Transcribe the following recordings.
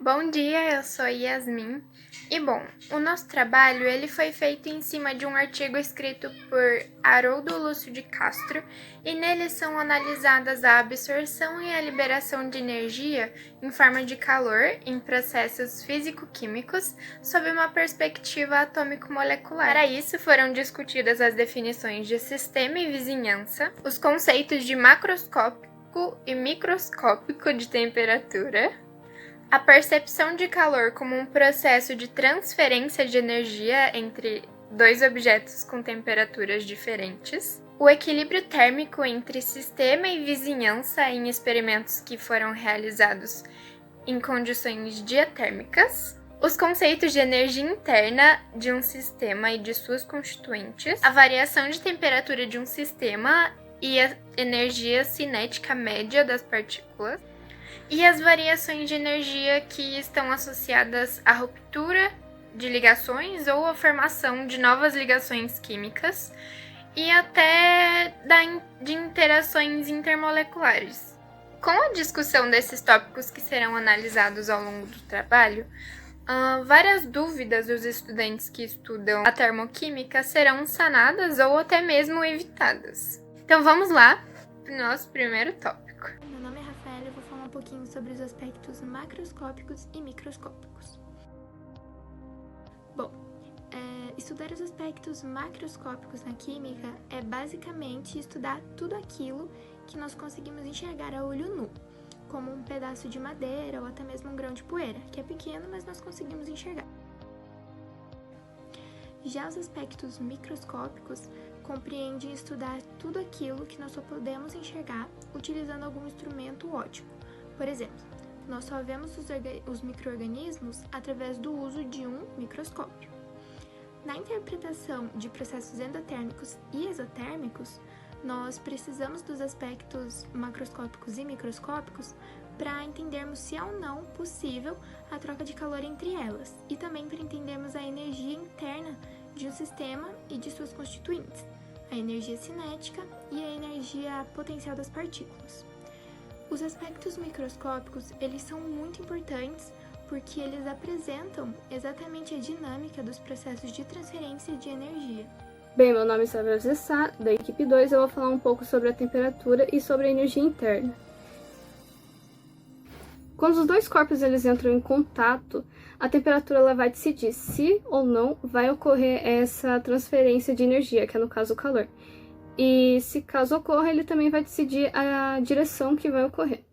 Bom dia, eu sou Yasmin. E bom, o nosso trabalho ele foi feito em cima de um artigo escrito por Haroldo Lúcio de Castro e nele são analisadas a absorção e a liberação de energia em forma de calor em processos físico-químicos sob uma perspectiva atômico-molecular. Para isso foram discutidas as definições de sistema e vizinhança, os conceitos de macroscópico e microscópico de temperatura, a percepção de calor como um processo de transferência de energia entre dois objetos com temperaturas diferentes, o equilíbrio térmico entre sistema e vizinhança em experimentos que foram realizados em condições diatérmicas, os conceitos de energia interna de um sistema e de suas constituintes, a variação de temperatura de um sistema e a energia cinética média das partículas, e as variações de energia que estão associadas à ruptura de ligações ou à formação de novas ligações químicas e até de interações intermoleculares. Com a discussão desses tópicos que serão analisados ao longo do trabalho, várias dúvidas dos estudantes que estudam a termoquímica serão sanadas ou até mesmo evitadas. Então vamos lá para o nosso primeiro tópico. Meu nome é Rafaela e eu vou falar um pouquinho sobre os aspectos macroscópicos e microscópicos. Bom, estudar os aspectos macroscópicos na química é basicamente estudar tudo aquilo que nós conseguimos enxergar a olho nu, como um pedaço de madeira ou até mesmo um grão de poeira, que é pequeno, mas nós conseguimos enxergar. Já os aspectos microscópicos compreendem estudar tudo aquilo que nós só podemos enxergar utilizando algum instrumento óptico. Por exemplo, nós só vemos os micro-organismos através do uso de um microscópio. Na interpretação de processos endotérmicos e exotérmicos, nós precisamos dos aspectos macroscópicos e microscópicos para entendermos se é ou não possível a troca de calor entre elas e também para entendermos a energia interna de um sistema e de suas constituintes, a energia cinética e a energia potencial das partículas. Os aspectos microscópicos, eles são muito importantes porque eles apresentam exatamente a dinâmica dos processos de transferência de energia. Bem, meu nome é Isabel Zessá, da equipe 2, eu vou falar um pouco sobre a temperatura e sobre a energia interna. Quando os dois corpos eles entram em contato, a temperatura ela vai decidir se ou não vai ocorrer essa transferência de energia, que é no caso o calor. E se caso ocorra, ele também vai decidir a direção que vai ocorrer.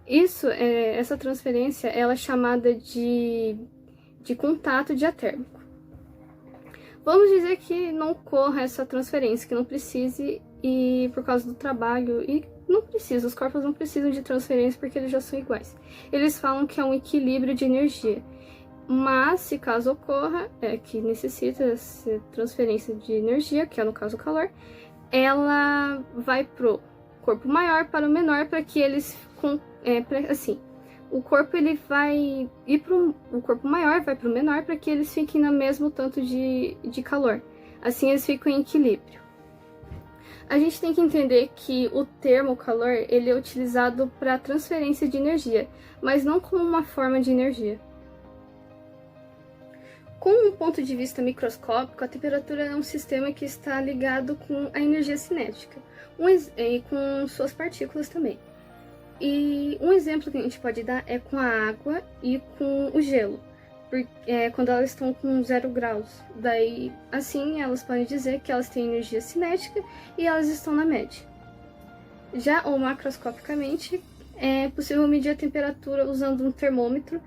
Essa transferência ela é chamada de contato diatérmico. Vamos dizer que não ocorra essa transferência, que não precise, e por causa do trabalho, e não precisa, os corpos não precisam de transferência porque eles já são iguais. Eles falam que é um equilíbrio de energia, mas se caso ocorra, que necessita essa transferência de energia, que é no caso o calor, ela vai pro corpo maior para o menor para que eles, o corpo ele vai ir o corpo maior vai para o menor para que eles fiquem no mesmo tanto de calor. Assim eles ficam em equilíbrio. A gente tem que entender que o termo calor ele é utilizado para transferência de energia, mas não como uma forma de energia. Com um ponto de vista microscópico, a temperatura é um sistema que está ligado com a energia cinética e com suas partículas também. E um exemplo que a gente pode dar é com a água e com o gelo, quando elas estão com 0 graus. Daí, assim, elas podem dizer que elas têm energia cinética e elas estão na média. Já ou macroscopicamente, é possível medir a temperatura usando um termômetro,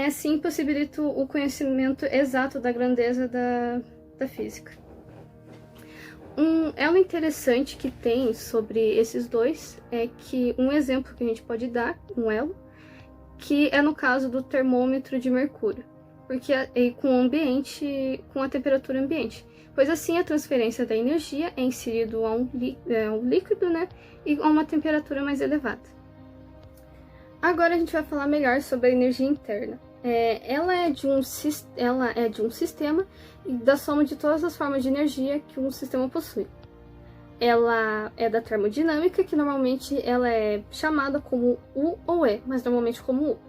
assim possibilita o conhecimento exato da grandeza da física. Um elo interessante que tem sobre esses dois é que um exemplo que a gente pode dar, um elo, que é no caso do termômetro de mercúrio, porque com a temperatura ambiente, pois assim a transferência da energia é inserido a um líquido, né, e a uma temperatura mais elevada. Agora a gente vai falar melhor sobre a energia interna. Ela é de um sistema e da soma de todas as formas de energia que um sistema possui. Ela é da termodinâmica, que normalmente ela é chamada como U ou E, mas normalmente como U.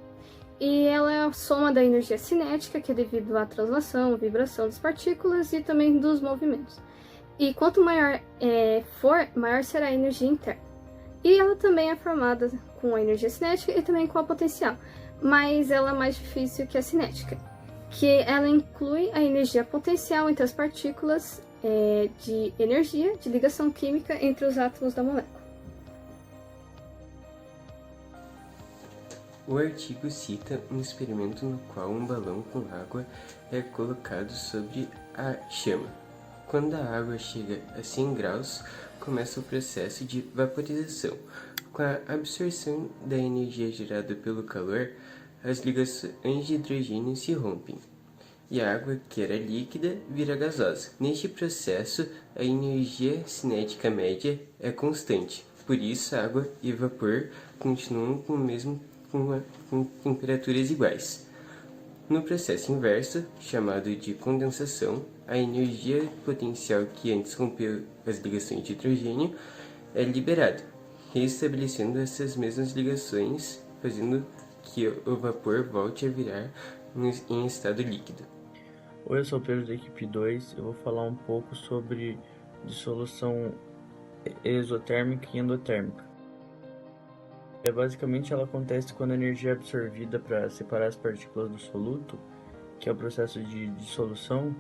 E ela é a soma da energia cinética, que é devido à translação, vibração das partículas e também dos movimentos. E quanto maior for, maior será a energia interna. E ela também é formada com a energia cinética e também com a potencial, mas ela é mais difícil que a cinética, que ela inclui a energia potencial entre as partículas de energia de ligação química entre os átomos da molécula. O artigo cita um experimento no qual um balão com água é colocado sobre a chama. Quando a água chega a 100 graus, começa o processo de vaporização. Com a absorção da energia gerada pelo calor, as ligações de hidrogênio se rompem, e a água, que era líquida, vira gasosa. Neste processo, a energia cinética média é constante, por isso a água e vapor continuam com temperaturas iguais. No processo inverso, chamado de condensação, a energia potencial que antes rompeu as ligações de hidrogênio é liberada, restabelecendo essas mesmas ligações, fazendo que o vapor volte a virar em estado líquido. Oi, eu sou o Pedro da equipe 2, eu vou falar um pouco sobre dissolução exotérmica e endotérmica. Basicamente, ela acontece quando a energia é absorvida para separar as partículas do soluto, que é o processo de dissolução,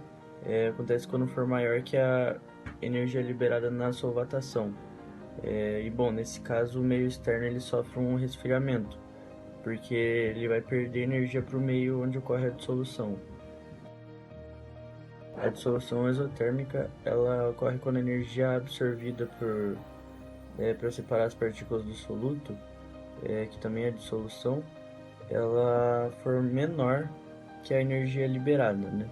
acontece quando for maior que a energia liberada na solvatação. Nesse caso, o meio externo ele sofre um resfriamento, porque ele vai perder energia para o meio onde ocorre a dissolução. A dissolução exotérmica ela ocorre quando a energia absorvida para separar as partículas do soluto, que também é dissolução, ela for menor que a energia liberada, né?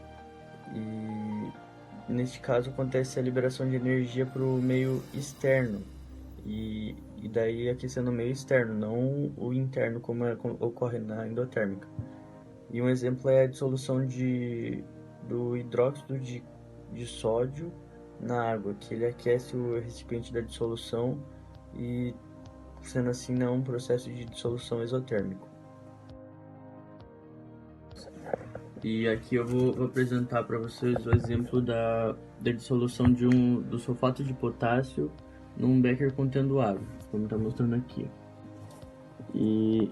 E neste caso acontece a liberação de energia para o meio externo, e daí aquecendo o meio externo, não o interno como ocorre na endotérmica. E um exemplo é a dissolução do hidróxido de sódio na água, que ele aquece o recipiente da dissolução e, sendo assim, não é um processo de dissolução exotérmico. E aqui eu vou apresentar para vocês o exemplo da dissolução do sulfato de potássio num becker contendo água, como está mostrando aqui. E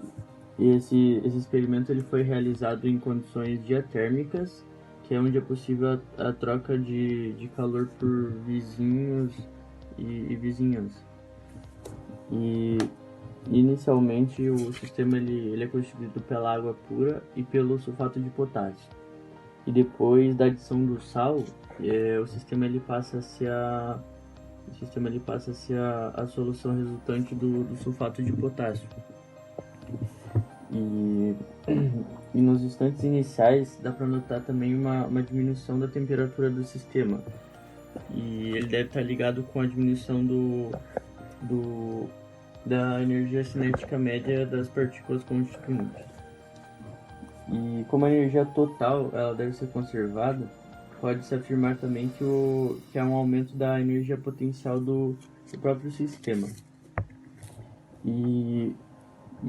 esse experimento ele foi realizado em condições diatérmicas, que é onde é possível a troca de calor por vizinhos e vizinhança. E inicialmente o sistema ele é constituído pela água pura e pelo sulfato de potássio. E depois da adição do sal, o sistema ele passa a ser a solução resultante do sulfato de potássio. E nos instantes iniciais dá para notar também uma diminuição da temperatura do sistema. E ele deve estar ligado com a diminuição da energia cinética média das partículas constituintes. E como a energia total ela deve ser conservada, pode-se afirmar também que há um aumento da energia potencial do próprio sistema. E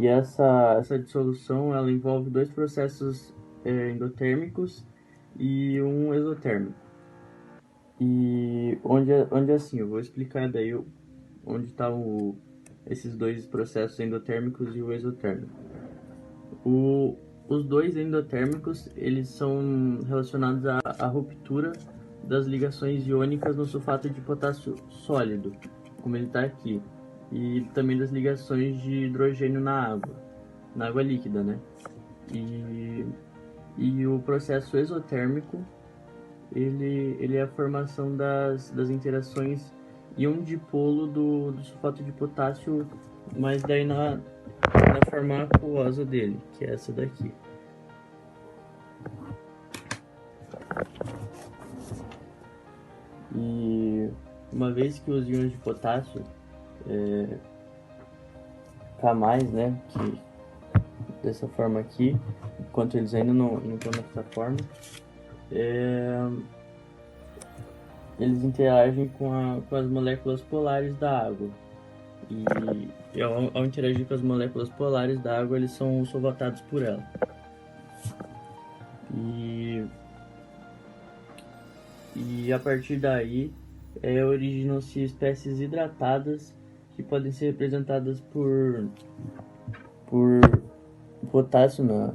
essa dissolução ela envolve dois processos endotérmicos e um exotérmico. E onde assim, eu vou explicar daí onde estão esses dois processos endotérmicos e o exotérmico. Os dois endotérmicos eles são relacionados à ruptura das ligações iônicas no sulfato de potássio sólido, como ele está aqui, e também das ligações de hidrogênio na água líquida, né? E o processo exotérmico ele é a formação das interações íon-dipolo do sulfato de potássio, mas daí na forma aquosa dele, que é essa daqui. E uma vez que os íons de potássio K+, né, que dessa forma aqui, enquanto eles ainda não estão nessa forma, eles interagem com as moléculas polares da água. E ao interagir com as moléculas polares da água, eles são solvatados por ela. E a partir daí originam-se espécies hidratadas que podem ser representadas por potássio na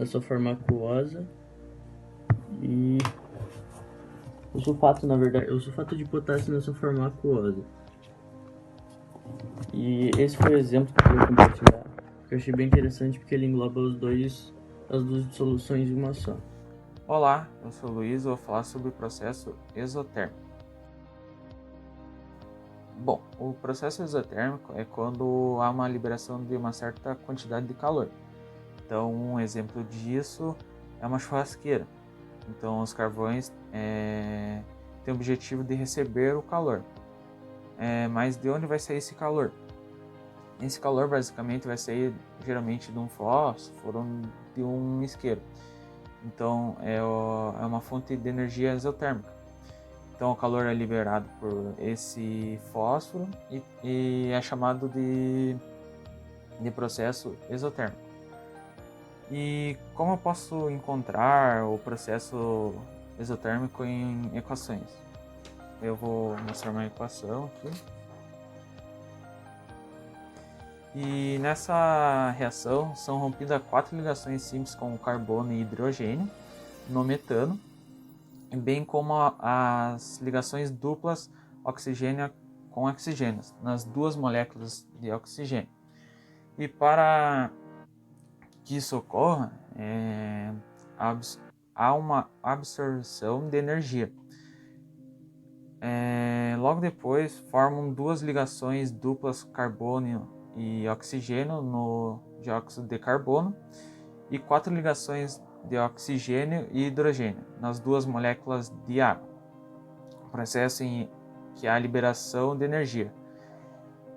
sua forma aquosa e o sulfato de potássio na sua forma aquosa. E esse foi o exemplo que eu queria compartilhar, que eu achei bem interessante porque ele engloba as duas dissoluções em uma só. Olá, eu sou o Luiz e vou falar sobre o processo exotérmico. Bom, o processo exotérmico é quando há uma liberação de uma certa quantidade de calor. Então, um exemplo disso é uma churrasqueira. Então, os carvões têm o objetivo de receber o calor. Mas de onde vai sair esse calor? Esse calor basicamente vai sair geralmente de um fósforo ou de um isqueiro. Então é uma fonte de energia exotérmica. Então o calor é liberado por esse fósforo e é chamado de processo exotérmico. E como eu posso encontrar o processo exotérmico em equações? Eu vou mostrar uma equação aqui. E nessa reação são rompidas 4 ligações simples com carbono e hidrogênio no metano, bem como as ligações duplas oxigênio com oxigênio nas duas moléculas de oxigênio. E para que isso ocorra, há uma absorção de energia. Logo depois formam duas ligações duplas carbono e oxigênio no dióxido de carbono e 4 ligações de oxigênio e hidrogênio nas duas moléculas de água. Processo em que há liberação de energia.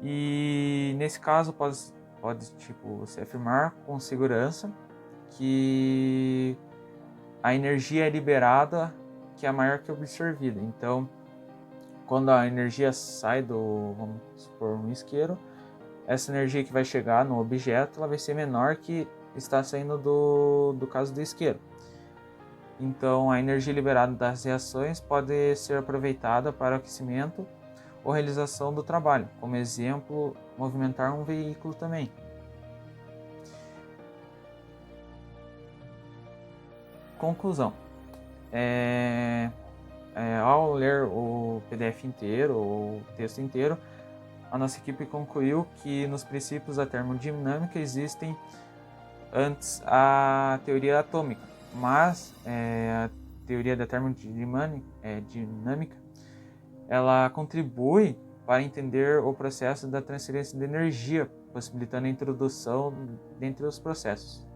E nesse caso pode se afirmar com segurança que a energia é liberada que é maior que a absorvida. Então, quando a energia sai vamos supor, um isqueiro, essa energia que vai chegar no objeto ela vai ser menor que está saindo do caso do isqueiro. Então, a energia liberada das reações pode ser aproveitada para aquecimento ou realização do trabalho. Como exemplo, movimentar um veículo também. Conclusão. Ao ler o PDF inteiro, ou o texto inteiro, a nossa equipe concluiu que nos princípios da termodinâmica existem antes a teoria atômica, mas a teoria da termodinâmica ela contribui para entender o processo da transferência de energia, possibilitando a introdução dentre os processos.